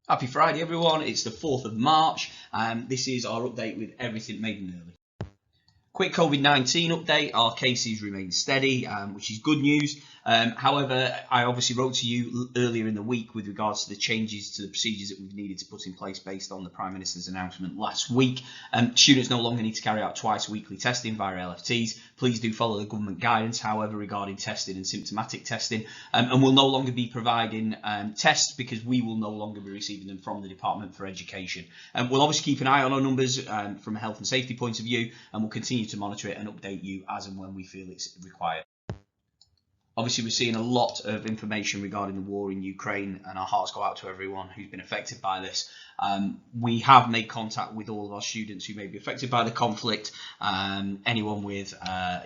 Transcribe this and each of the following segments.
Happy Friday everyone, it's the 4th of March and this is our update with everything made in early. Quick COVID-19 update, our cases remain steady, which is good news. However, I obviously wrote to you earlier in the week with regards to the changes to the procedures that we've needed to put in place based on the Prime Minister's announcement last week. Students no longer need to carry out twice weekly testing via LFTs. Please do follow the government guidance, however, regarding testing and symptomatic testing. And we'll no longer be providing tests because we will no longer be receiving them from the Department for Education. We'll obviously keep an eye on our numbers from a health and safety point of view, and we'll continue to monitor it and update you as and when we feel it's required. Obviously, we're seeing a lot of information regarding the war in Ukraine, and our hearts go out to everyone who's been affected by this. We have made contact with all of our students who may be affected by the conflict, anyone with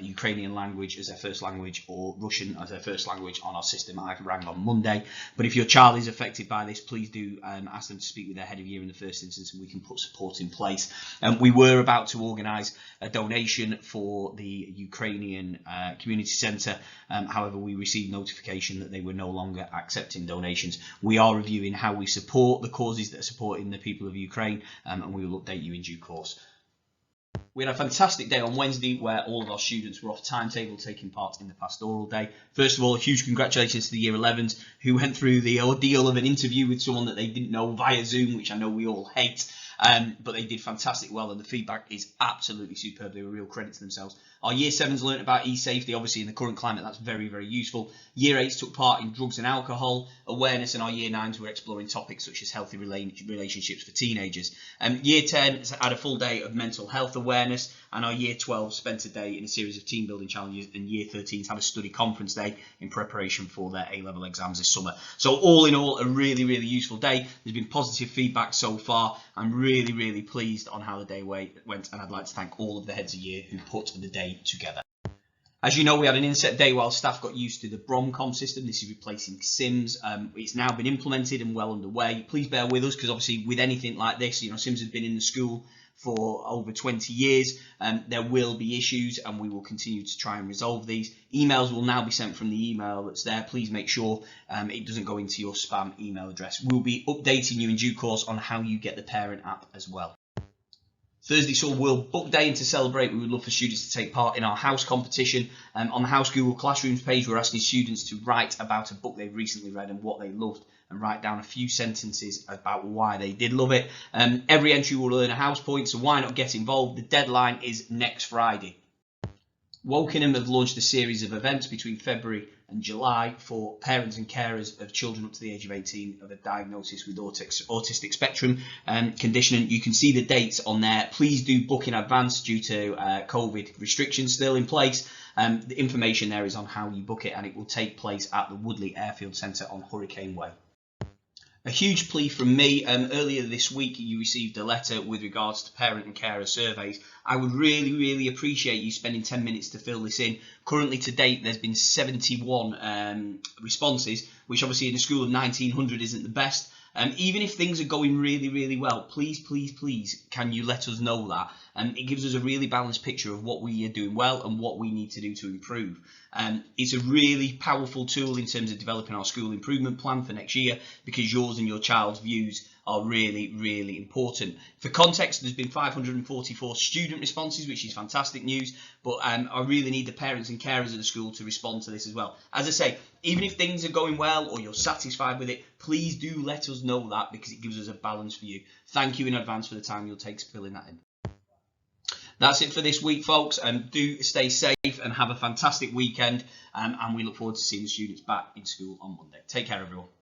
Ukrainian language as their first language or Russian as their first language on our system. I rang on Monday. But if your child is affected by this, please do ask them to speak with their head of year in the first instance, and we can put support in place. We were about to organise a donation for the Ukrainian community centre. However, we received notification that they were no longer accepting donations. We are reviewing how we support the causes that are supporting the people of Ukraine, and we will update you in due course. We had a fantastic day on Wednesday where all of our students were off timetable taking part in the Pastoral Day. First of all, a huge congratulations to the Year 11s who went through the ordeal of an interview with someone that they didn't know via Zoom, which I know we all hate. But they did fantastic well, and the feedback is absolutely superb. They were a real credit to themselves. Our Year 7s learnt about e-safety. Obviously, in the current climate, that's very, very useful. Year 8s took part in drugs and alcohol awareness, and our Year 9s were exploring topics such as healthy relationships for teenagers. Year 10 had a full day of mental health awareness, and our Year 12 spent a day in a series of team building challenges, and Year 13s had a study conference day in preparation for their A-level exams this summer. So all in all, a really, really useful day. There's been positive feedback so far. I'm really, really pleased on how the day went, and I'd like to thank all of the heads of year who put the day together. As you know, we had an inset day while staff got used to the Bromcom system. This is replacing Sims. It's now been implemented and well underway. Please bear with us because obviously with anything like this, Sims has been in the school for over 20 years. There will be issues, and we will continue to try and resolve these. Emails will now be sent from the email that's there. Please make sure it doesn't go into your spam email address. We'll be updating you in due course on how you get the parent app as well. Thursday saw World Book Day, and to celebrate, we would love for students to take part in our house competition. On the House Google Classrooms page, we're asking students to write about a book they've recently read and what they loved, and write down a few sentences about why they did love it. Every entry will earn a house point, so why not get involved? The deadline is next Friday. Wokingham have launched a series of events between February and July for parents and carers of children up to the age of 18 of a diagnosis with autistic spectrum condition. You can see the dates on there. Please do book in advance due to COVID restrictions still in place. The information there is on how you book it, and it will take place at the Woodley Airfield Centre on Hurricane Way. A huge plea from me. Earlier this week you received a letter with regards to parent and carer surveys. I would really, really appreciate you spending 10 minutes to fill this in. Currently to date there's been 71 responses, which obviously in a school of 1900 isn't the best. Even if things are going really, really well, please, please, please, can you let us know that? It gives us a really balanced picture of what we are doing well and what we need to do to improve. It's a really powerful tool in terms of developing our school improvement plan for next year, because yours and your child's views are really, really important. For context, there's been 544 student responses, which is fantastic news, but I really need the parents and carers of the school to respond to this as well. As I say, even if things are going well or you're satisfied with it, please do let us know that, because it gives us a balance for you. Thank you in advance for the time you'll take filling that in. That's it for this week, folks. Do stay safe and have a fantastic weekend, and we look forward to seeing the students back in school on Monday. Take care, everyone.